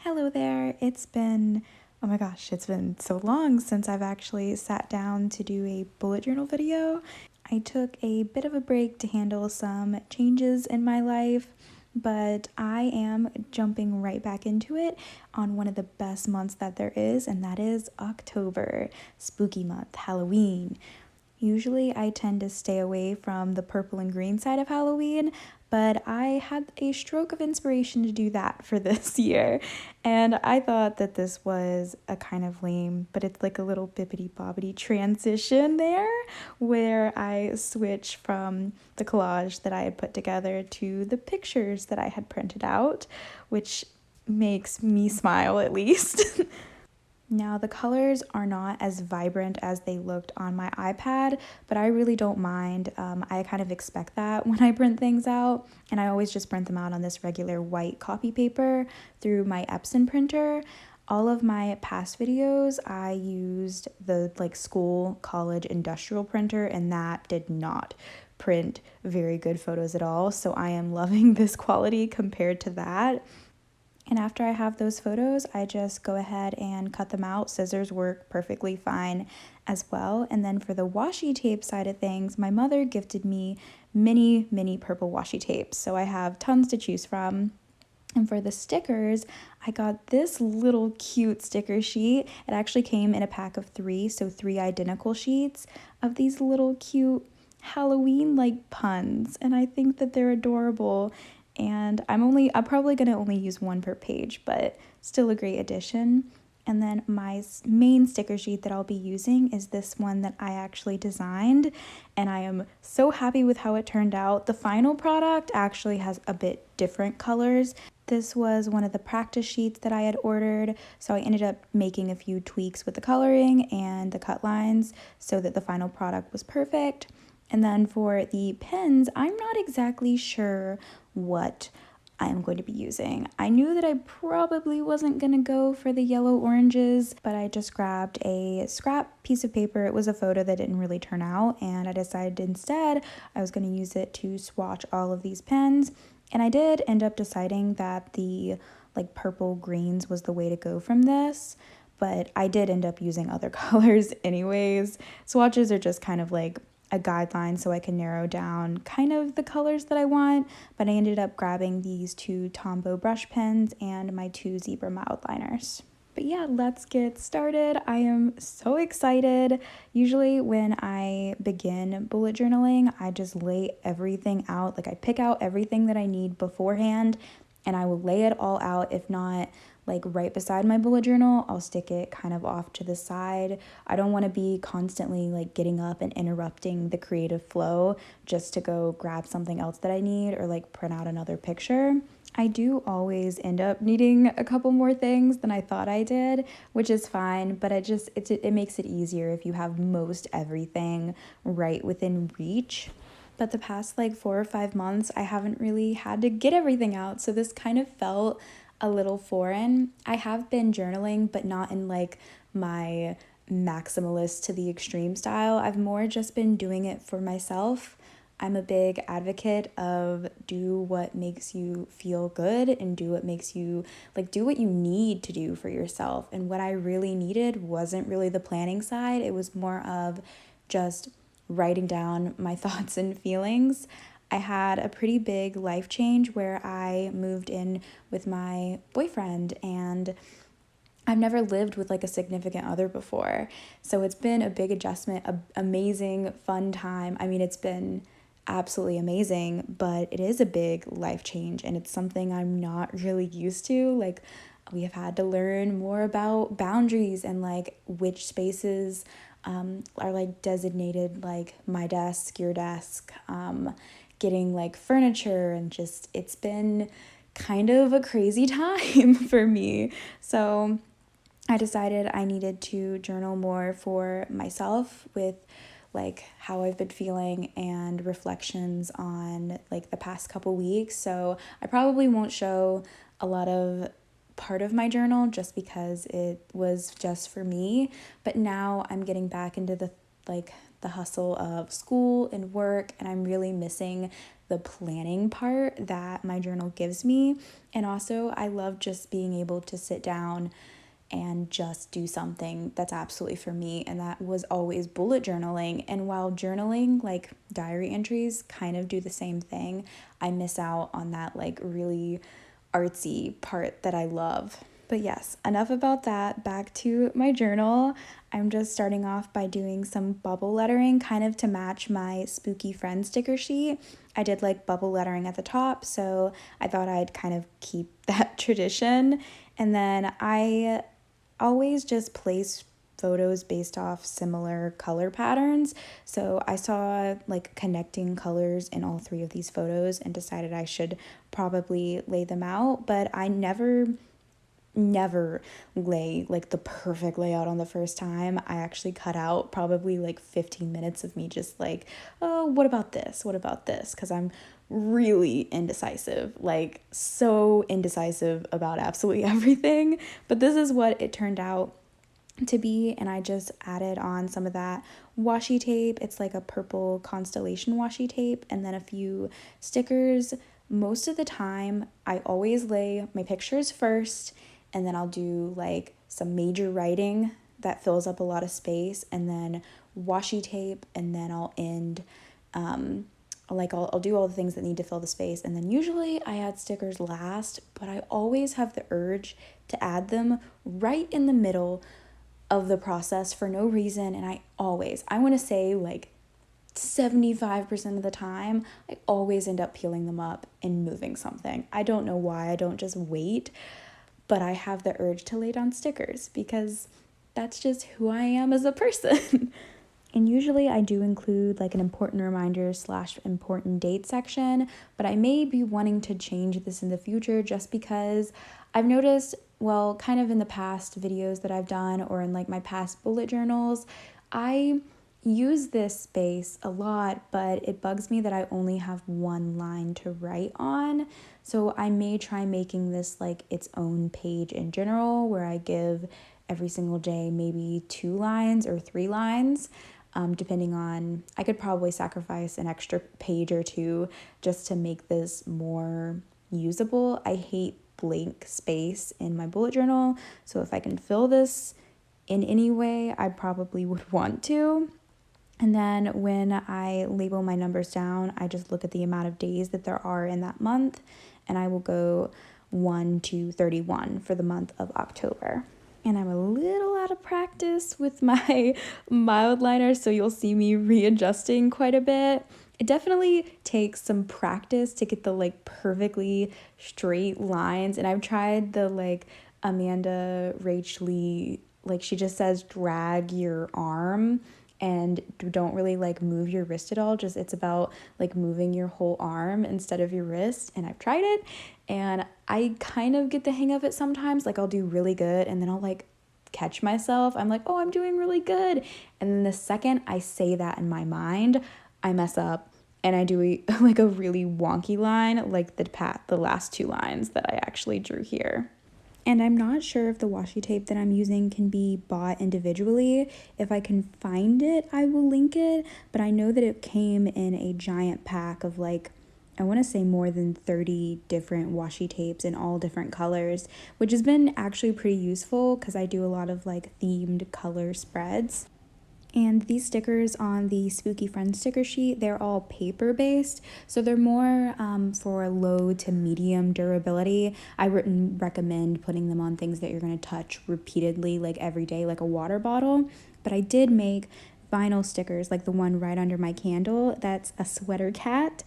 Hello there. Oh my gosh, it's been so long since I've actually sat down to do a bullet journal video. I took a bit of a break to handle some changes in my life, but I am jumping right back into it on one of the best months that there is, and that is October, spooky month, Halloween. Usually I tend to stay away from the purple and green side of Halloween, but I had a stroke of inspiration to do that for this year. And I thought that this was a kind of lame, but it's like a little bippity bobbity transition there where I switch from the collage that I had put together to the pictures that I had printed out, which makes me smile at least. Now, the colors are not as vibrant as they looked on my iPad, but I really don't mind. I kind of expect that when I print things out, and I always just print them out on this regular white copy paper through my Epson printer. All of my past videos, I used the school, college, industrial printer, and that did not print very good photos at all. So I am loving this quality compared to that. And after I have those photos, I just go ahead and cut them out. Scissors work perfectly fine as well. And then for the washi tape side of things, my mother gifted me mini purple washi tapes. So I have tons to choose from. And for the stickers, I got this little cute sticker sheet. It actually came in a pack of 3, so 3 identical sheets of these little cute Halloween-like puns. And I think that they're adorable. And I'm probably going to only use 1 per page, but still a great addition. And then my main sticker sheet that I'll be using is this one that I actually designed, and I am so happy with how it turned out. The final product actually has a bit different colors. This was one of the practice sheets that I had ordered, so I ended up making a few tweaks with the coloring and the cut lines so that the final product was perfect. And then for the pens, I'm not exactly sure what I am going to be using. I knew that I probably wasn't going to go for the yellow oranges, but I just grabbed a scrap piece of paper. It was a photo that didn't really turn out, and I decided instead I was going to use it to swatch all of these pens. And I did end up deciding that the purple greens was the way to go from this, but I did end up using other colors anyways. Swatches are just kind of like a guideline so I can narrow down kind of the colors that I want, but I ended up grabbing these 2 Tombow brush pens and my 2 zebra mild liners. But yeah, let's get started. I am so excited. Usually when I begin bullet journaling, I just lay everything out. I pick out everything that I need beforehand and I will lay it all out. If not right beside my bullet journal, I'll stick it kind of off to the side. I don't want to be constantly getting up and interrupting the creative flow just to go grab something else that I need or print out another picture. I do always end up needing a couple more things than I thought I did, which is fine, but it makes it easier if you have most everything right within reach. But the past 4 or 5 months, I haven't really had to get everything out, so this kind of felt a little foreign. I have been journaling, but not in my maximalist to the extreme style. I've more just been doing it for myself. I'm a big advocate of do what makes you feel good and do what makes you do what you need to do for yourself. And what I really needed wasn't really the planning side. It was more of just writing down my thoughts and feelings. I had a pretty big life change where I moved in with my boyfriend, and I've never lived with a significant other before. So it's been a big adjustment, an amazing, fun time. I mean, it's been absolutely amazing, but it is a big life change and it's something I'm not really used to. We have had to learn more about boundaries and which spaces are designated my desk, your desk, getting furniture, and just it's been kind of a crazy time for me. So I decided I needed to journal more for myself with how I've been feeling and reflections on the past couple weeks. So I probably won't show a lot of part of my journal just because it was just for me, but now I'm getting back into the hustle of school and work, and I'm really missing the planning part that my journal gives me. And also I love just being able to sit down and just do something that's absolutely for me, and that was always bullet journaling. And while journaling, like diary entries, kind of do the same thing, I miss out on that like really artsy part that I love. But yes, enough about that. Back to my journal. I'm just starting off by doing some bubble lettering kind of to match my spooky friend sticker sheet. I did like bubble lettering at the top, so I thought I'd kind of keep that tradition. And then I always just place photos based off similar color patterns. So I saw like connecting colors in all three of these photos and decided I should probably lay them out, but I never lay like the perfect layout on the first time. I actually cut out probably like 15 minutes of me just like, oh, what about this? What about this? Because I'm really indecisive, like so indecisive about absolutely everything. But this is what it turned out to be, and I just added on some of that washi tape. It's like a purple constellation washi tape, and then a few stickers. Most of the time, I always lay my pictures first, and then I'll do like some major writing that fills up a lot of space, and then washi tape, and then I'll end I'll do all the things that need to fill the space, and then usually I add stickers last, but I always have the urge to add them right in the middle of the process for no reason. And I want to say like 75% of the time, I always end up peeling them up and moving something. I don't know why, I don't just wait, but I have the urge to lay down stickers because that's just who I am as a person. And usually I do include like an important reminder / important date section, but I may be wanting to change this in the future just because I've noticed, well, kind of in the past videos that I've done or in like my past bullet journals, I use this space a lot, but it bugs me that I only have one line to write on. So I may try making this like its own page in general, where I give every single day maybe 2 lines or 3 lines. Depending on, I could probably sacrifice an extra page or 2 just to make this more usable. I hate blank space in my bullet journal, so if I can fill this in any way, I probably would want to. And then when I label my numbers down, I just look at the amount of days that there are in that month, and I will go 1 to 31 for the month of October. And I'm a little out of practice with my mild liner, so you'll see me readjusting quite a bit. It definitely takes some practice to get the like perfectly straight lines, and I've tried the like Amanda Rachel, like she just says drag your arm and don't really like move your wrist at all, just it's about like moving your whole arm instead of your wrist. And I've tried it and I kind of get the hang of it sometimes. Like I'll do really good and then I'll like catch myself, I'm like, oh, I'm doing really good, and then the second I say that in my mind, I mess up and I do like a really wonky line, like the last 2 lines that I actually drew here. And I'm not sure if the washi tape that I'm using can be bought individually. If I can find it, I will link it. But I know that it came in a giant pack of like, I want to say more than 30 different washi tapes in all different colors, which has been actually pretty useful because I do a lot of like themed color spreads. And these stickers on the Spooky Friends sticker sheet, they're all paper-based, so they're more for low to medium durability. I wouldn't recommend putting them on things that you're going to touch repeatedly, like every day, like a water bottle. But I did make vinyl stickers, like the one right under my candle. That's a sweater cat.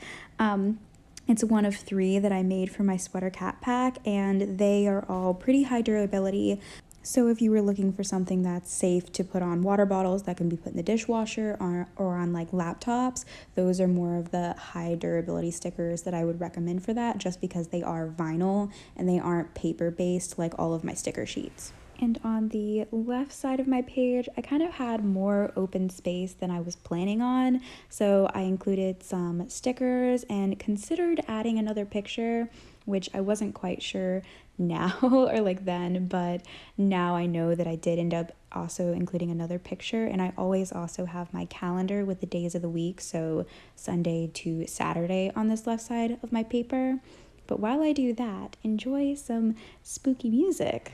It's one of 3 that I made for my sweater cat pack, and they are all pretty high durability. So if you were looking for something that's safe to put on water bottles that can be put in the dishwasher or on like laptops, those are more of the high durability stickers that I would recommend for that, just because they are vinyl and they aren't paper based like all of my sticker sheets. And on the left side of my page, I kind of had more open space than I was planning on, so I included some stickers and considered adding another picture, which I wasn't quite sure now or like then, but now I know that I did end up also including another picture, and I always also have my calendar with the days of the week, so Sunday to Saturday on this left side of my paper. But while I do that, enjoy some spooky music.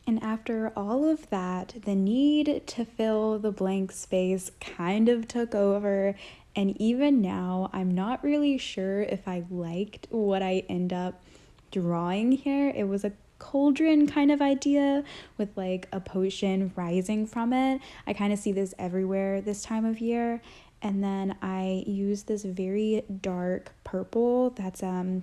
And after all of that, the need to fill the blank space kind of took over. And even now, I'm not really sure if I liked what I end up drawing here. It was a cauldron kind of idea with like a potion rising from it. I kind of see this everywhere this time of year. And then I use this very dark purple that's a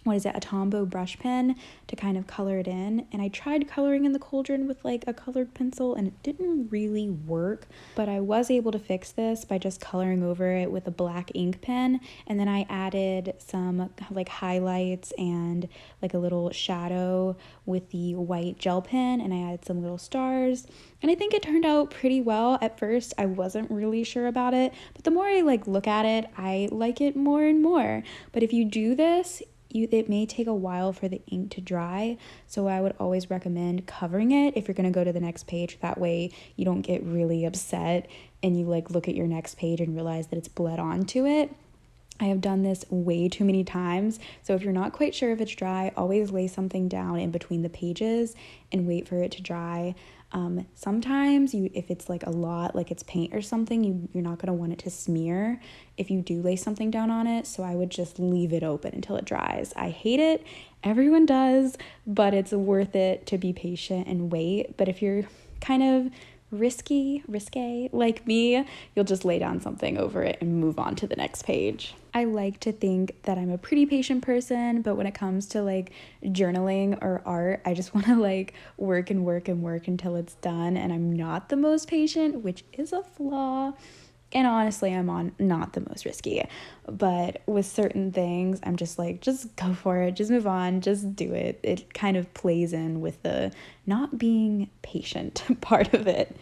Tombow brush pen to kind of color it in. And I tried coloring in the cauldron with like a colored pencil and it didn't really work, but I was able to fix this by just coloring over it with a black ink pen. And then I added some like highlights and like a little shadow with the white gel pen, and I added some little stars. And I think it turned out pretty well. At first, I wasn't really sure about it, but the more I like look at it, I like it more and more. But if you do this, it may take a while for the ink to dry, so I would always recommend covering it if you're going to go to the next page. That way you don't get really upset and you like look at your next page and realize that it's bled onto it. I have done this way too many times, so if you're not quite sure if it's dry, always lay something down in between the pages and wait for it to dry. Sometimes if it's like a lot, like it's paint or something, you're not going to want it to smear if you do lay something down on it, so I would just leave it open until it dries. I hate it, everyone does, but it's worth it to be patient and wait. But if you're kind of risque like me, you'll just lay down something over it and move on to the next page. I like to think that I'm a pretty patient person, but when it comes to like journaling or art, I just want to like work until it's done, and I'm not the most patient, which is a flaw. And honestly, I'm not the most risky, but with certain things, I'm just like, just go for it, just move on, just do it. It kind of plays in with the not being patient part of it.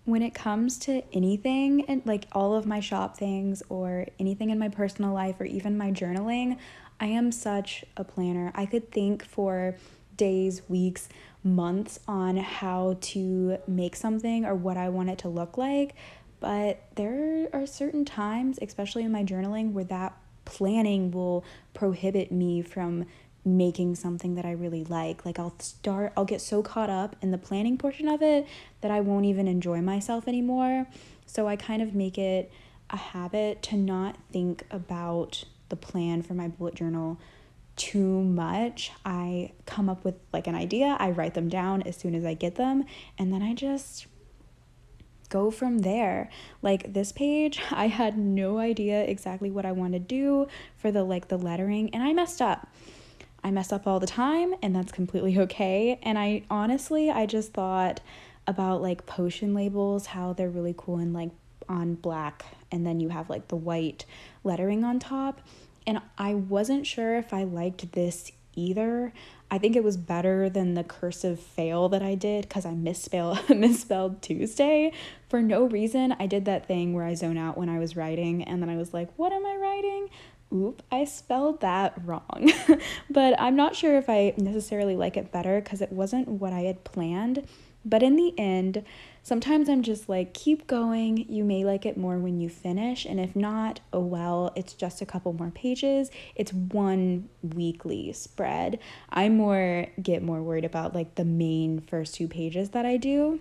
When it comes to anything, and like all of my shop things or anything in my personal life or even my journaling, I am such a planner. I could think for days, weeks, months on how to make something or what I want it to look like. But there are certain times, especially in my journaling, where that planning will prohibit me from making something that I really like. Like I'll get so caught up in the planning portion of it that I won't even enjoy myself anymore. So I kind of make it a habit to not think about the plan for my bullet journal too much, I come up with like an idea, I write them down as soon as I get them, and then I just go from there. Like this page, I had no idea exactly what I want to do for the lettering, and I messed up. I mess up all the time, and that's completely okay. And I just thought about like potion labels, how they're really cool and like on black, and then you have like the white lettering on top. And I wasn't sure if I liked this either. I think it was better than the cursive fail that I did because I misspelled Tuesday for no reason. I did that thing where I zone out when I was writing, and then I was like, what am I writing? Oop, I spelled that wrong. But I'm not sure if I necessarily like it better because it wasn't what I had planned. But in the end, sometimes I'm just like, keep going. You may like it more when you finish. And if not, oh well, it's just a couple more pages. It's one weekly spread. I get more worried about like the main first 2 pages that I do.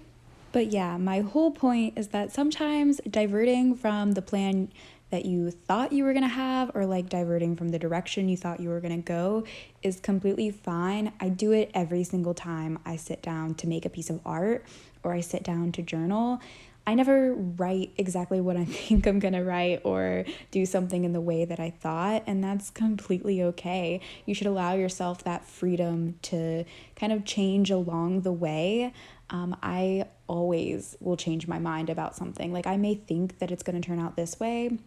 But yeah, my whole point is that sometimes diverting from the plan that you thought you were going to have, or like diverting from the direction you thought you were going to go, is completely fine. I do it every single time I sit down to make a piece of art or I sit down to journal. I never write exactly what I think I'm going to write or do something in the way that I thought, and that's completely okay. You should allow yourself that freedom to kind of change along the way. I always will change my mind about something. Like I may think that it's going to turn out this way,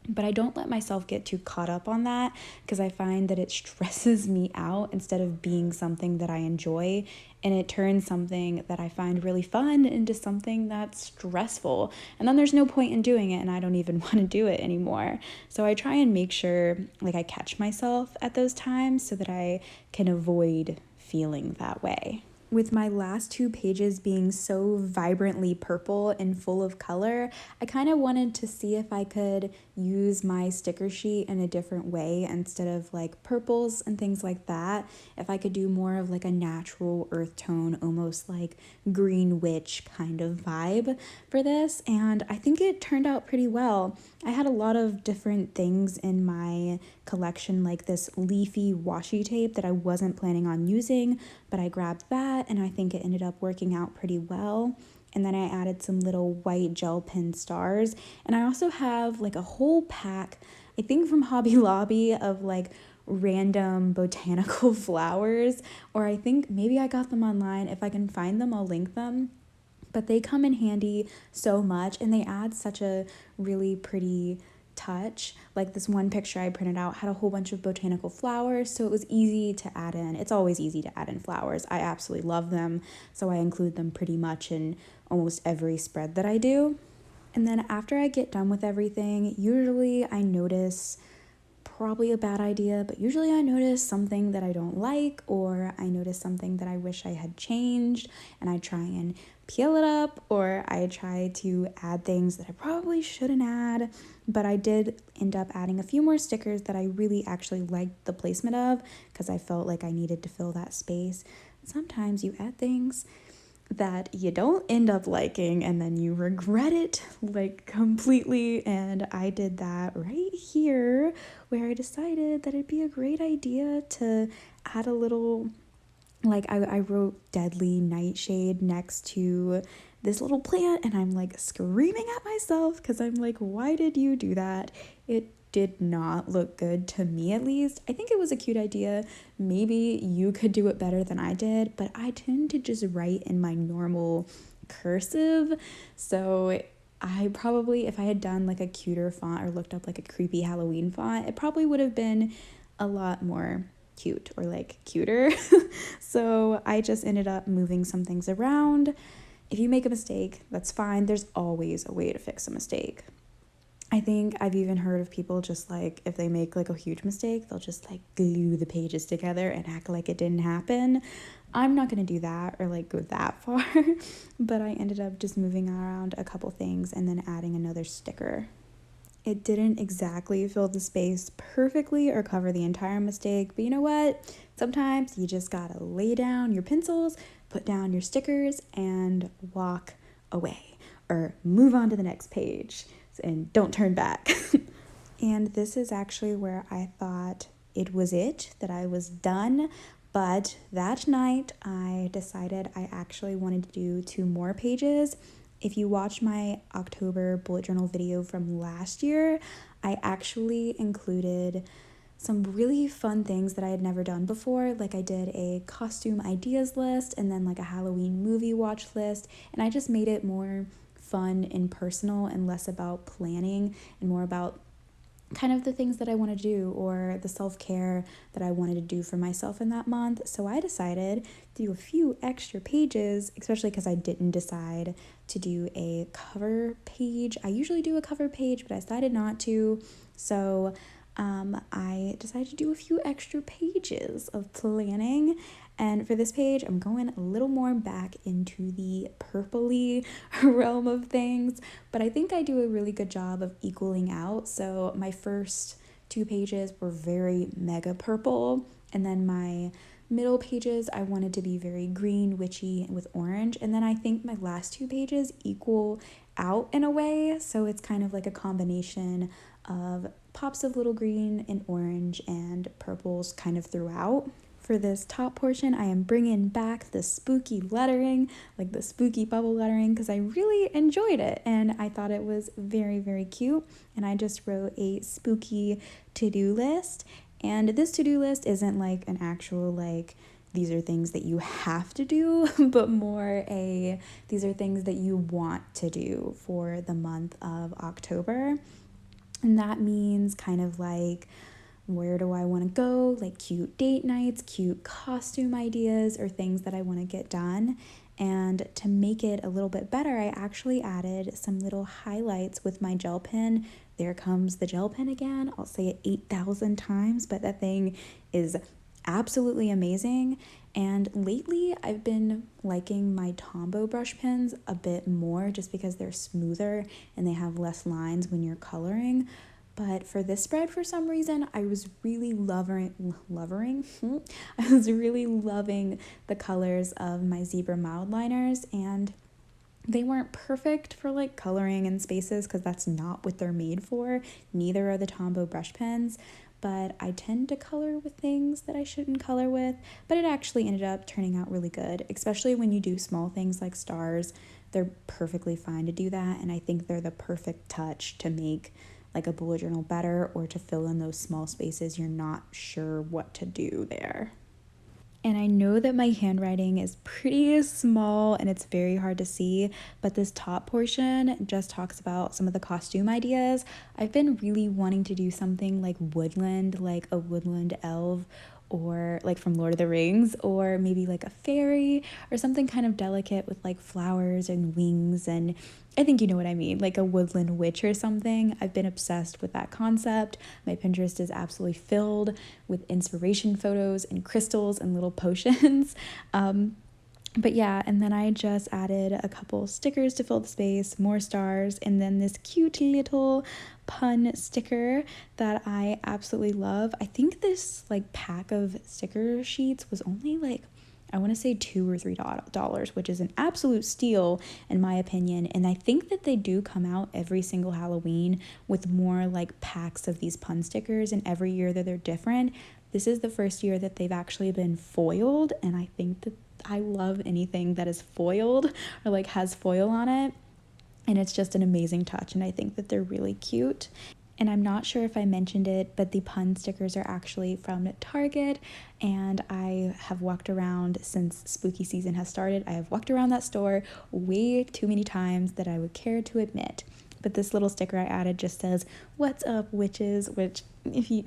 but I don't let myself get too caught up on that because I find that it stresses me out instead of being something that I enjoy, and it turns something that I find really fun into something that's stressful. And then there's no point in doing it, and I don't even want to do it anymore. So I try and make sure like I catch myself at those times so that I can avoid feeling that way. With my last 2 pages being so vibrantly purple and full of color, I kind of wanted to see if I could use my sticker sheet in a different way instead of like purples and things like that. If I could do more of like a natural earth tone, almost like green witch kind of vibe for this, and I think it turned out pretty well. I had a lot of different things in my collection, like this leafy washi tape that I wasn't planning on using, but I grabbed that and I think it ended up working out pretty well. And then I added some little white gel pen stars. And I also have like a whole pack, I think from Hobby Lobby, of like random botanical flowers, or I think maybe I got them online. If I can find them, I'll link them. But they come in handy so much, and they add such a really pretty touch. Like this one picture I printed out had a whole bunch of botanical flowers, so it was easy to add in. It's always easy to add in flowers. I absolutely love them, so I include them pretty much in almost every spread that I do. And then after I get done with everything, usually I notice, probably a bad idea, but usually I notice something that I don't like, or I notice something that I wish I had changed, and I try and peel it up, or I try to add things that I probably shouldn't add. But I did end up adding a few more stickers that I really actually liked the placement of because I felt like I needed to fill that space. Sometimes you add things that you don't end up liking and then you regret it like completely, and I did that right here where I decided that it'd be a great idea to add a little, like I wrote deadly nightshade next to this little plant, and I'm like screaming at myself because I'm like, why did you do that? It did not look good to me, at least. I think it was a cute idea. Maybe you could do it better than I did, but I tend to just write in my normal cursive. So I probably, if I had done like a cuter font or looked up like a creepy Halloween font, it probably would have been a lot more cute or like cuter. So I just ended up moving some things around. If you make a mistake, that's fine. There's always a way to fix a mistake. I think I've even heard of people just like, if they make like a huge mistake, they'll just like glue the pages together and act like it didn't happen. I'm not going to do that or like go that far, but I ended up just moving around a couple things and then adding another sticker. It didn't exactly fill the space perfectly or cover the entire mistake, but you know what? Sometimes you just gotta lay down your pencils, put down your stickers, and walk away or move on to the next page and don't turn back. And this is actually where I thought it was it, that I was done. But that night I decided I actually wanted to do 2 more pages. If you watch my October bullet journal video from last year, I actually included some really fun things that I had never done before. Like I did a costume ideas list and then like a Halloween movie watch list, and I just made it more fun and personal and less about planning and more about kind of the things that I want to do or the self-care that I wanted to do for myself in that month. So I decided to do a few extra pages, especially because I didn't decide to do a cover page. I usually do a cover page, but I decided not to. So I decided to do a few extra pages of planning. And for this page, I'm going a little more back into the purpley realm of things, but I think I do a really good job of equaling out. So my first 2 pages were very mega purple, and then my middle pages I wanted to be very green, witchy with orange, and then I think my last 2 pages equal out in a way, so it's kind of like a combination of pops of little green and orange and purples kind of throughout. For this top portion, I am bringing back the spooky lettering, like the spooky bubble lettering, because I really enjoyed it and I thought it was very, very cute. And I just wrote a spooky to-do list. And this to-do list isn't like an actual like these are things that you have to do, but more these are things that you want to do for the month of October. And that means kind of like, where do I want to go? Like cute date nights, cute costume ideas, or things that I want to get done. And to make it a little bit better, I actually added some little highlights with my gel pen. There comes the gel pen again. I'll say it 8,000 times, but that thing is absolutely amazing. And lately I've been liking my Tombow brush pens a bit more just because they're smoother and they have less lines when you're coloring. But for this spread, for some reason, I was really I was really loving the colors of my Zebra mild liners, and they weren't perfect for like coloring in spaces because that's not what they're made for. Neither are the Tombow brush pens, but I tend to color with things that I shouldn't color with, but it actually ended up turning out really good, especially when you do small things like stars. They're perfectly fine to do that, and I think they're the perfect touch to make like a bullet journal better or to fill in those small spaces you're not sure what to do there. And I know that my handwriting is pretty small and it's very hard to see, but this top portion just talks about some of the costume ideas. I've been really wanting to do something like woodland, like a woodland elf, or like from Lord of the Rings, or maybe like a fairy or something kind of delicate with like flowers and wings, and I think you know what I mean, like a woodland witch or something. I've been obsessed with that concept. My Pinterest is absolutely filled with inspiration photos and crystals and little potions. But yeah, and then I just added a couple stickers to fill the space, more stars, and then this cute little pun sticker that I absolutely love. I think this like pack of sticker sheets was only like, I want to say $2 or $3, which is an absolute steal in my opinion. And I think that they do come out every single Halloween with more like packs of these pun stickers, and every year that they're different. This is the first year that they've actually been foiled, and I think that I love anything that is foiled or like has foil on it, and it's just an amazing touch, and I think that they're really cute. And I'm not sure if I mentioned it, but the pun stickers are actually from Target, and I have walked around since spooky season has started. I have walked around that store way too many times that I would care to admit. But this little sticker I added just says, "What's up, witches?" Which, if you,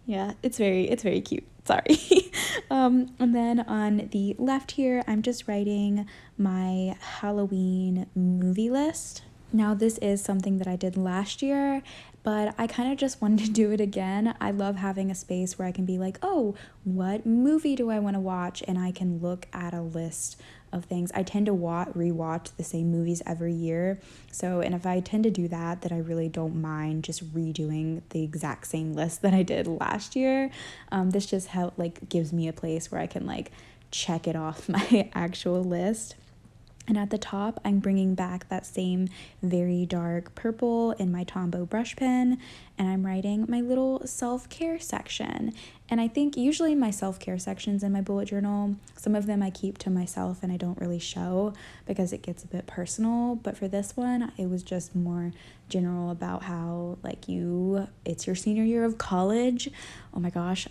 yeah, it's very cute. Sorry. And then on the left here, I'm just writing my Halloween movie list. Now, this is something that I did last year, but I kind of just wanted to do it again. I love having a space where I can be like, oh, what movie do I want to watch? And I can look at a list of things. I tend to rewatch the same movies every year. So, and if I tend to do that, then I really don't mind just redoing the exact same list that I did last year. This just gives me a place where I can like check it off my actual list. And at the top, I'm bringing back that same very dark purple in my Tombow brush pen, and I'm writing my little self-care section. And I think usually my self-care sections in my bullet journal, some of them I keep to myself and I don't really show because it gets a bit personal. But for this one, it was just more general about how, like, it's your senior year of college. Oh my gosh,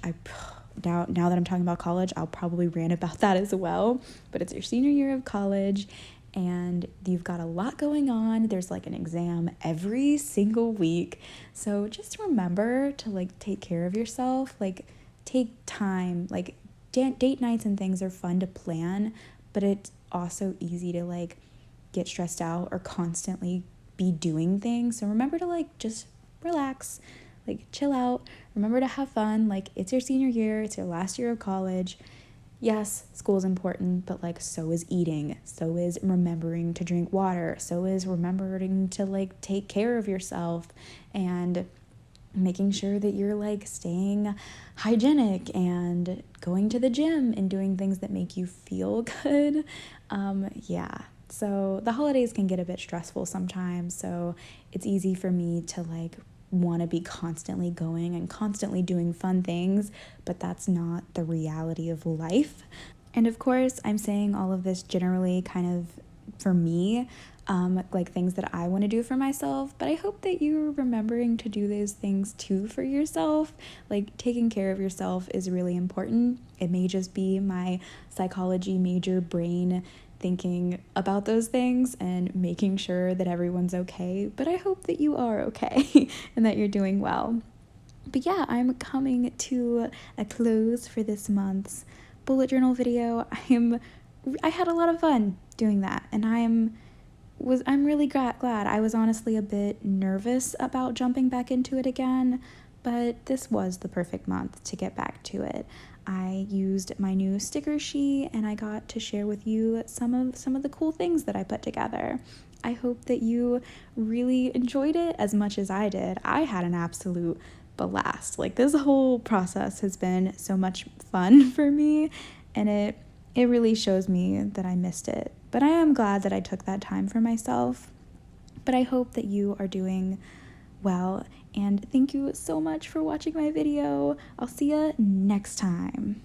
now that I'm talking about college, I'll probably rant about that as well. But it's your senior year of college and you've got a lot going on. There's like an exam every single week. So just remember to like take care of yourself. Like take time. Like date nights and things are fun to plan, but it's also easy to like get stressed out or constantly be doing things. So remember to like just relax, like chill out, remember to have fun. Like it's your senior year, it's your last year of college. Yes, school is important, but like so is eating, so is remembering to drink water, so is remembering to like take care of yourself and making sure that you're like staying hygienic and going to the gym and doing things that make you feel good. Yeah. So the holidays can get a bit stressful sometimes, so it's easy for me to like want to be constantly going and constantly doing fun things, but that's not the reality of life. And of course, I'm saying all of this generally kind of for me, like things that I want to do for myself, but I hope that you're remembering to do those things too for yourself. Like taking care of yourself is really important. It may just be my psychology major brain thinking about those things and making sure that everyone's okay, but I hope that you are okay and that you're doing well. But yeah, I'm coming to a close for this month's bullet journal video. I had a lot of fun doing that, and I'm really glad. I was honestly a bit nervous about jumping back into it again, but this was the perfect month to get back to it. I used my new sticker sheet and I got to share with you some of the cool things that I put together. I hope that you really enjoyed it as much as I did. I had an absolute blast. Like this whole process has been so much fun for me, and it really shows me that I missed it. But I am glad that I took that time for myself. But I hope that you are doing well, and thank you so much for watching my video. I'll see you next time.